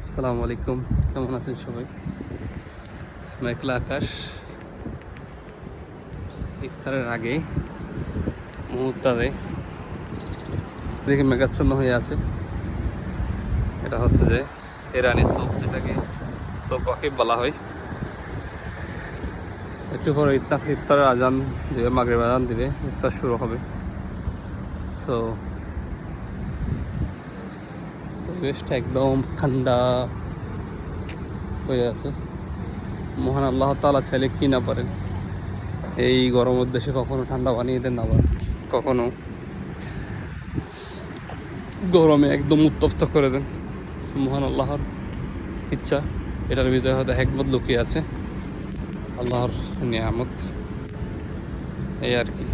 আসসালামু আলাইকুম, কেমন আছেন সবাই? মেঘলা আকাশ, ইফতারের আগে মুহূর্তে দেখে মেঘাচ্ছন্ন হয়ে আছে। এটা হচ্ছে যে ইরানি সুপ, যেটাকে সুপ আকিব বলা হয়। একটু পরে ইফতারের আজান দিবে, মাগরিবের আজান দিবে, ইফতার শুরু হবে। সো পরিবেশটা একদম ঠান্ডা হয়ে আছে। মহান আল্লাহ তাআলা চাইলে কি না পারেন, এই গরমের দেশে কখনো ঠান্ডা বানিয়ে দেন, আবার কখনো গরমে একদম উত্তপ্ত করে দেন। মহান আল্লাহর ইচ্ছা, এটার ভিতরে হয়তো হিকমত লুকিয়ে আছে, আল্লাহর নিয়ামত, এই আর কি।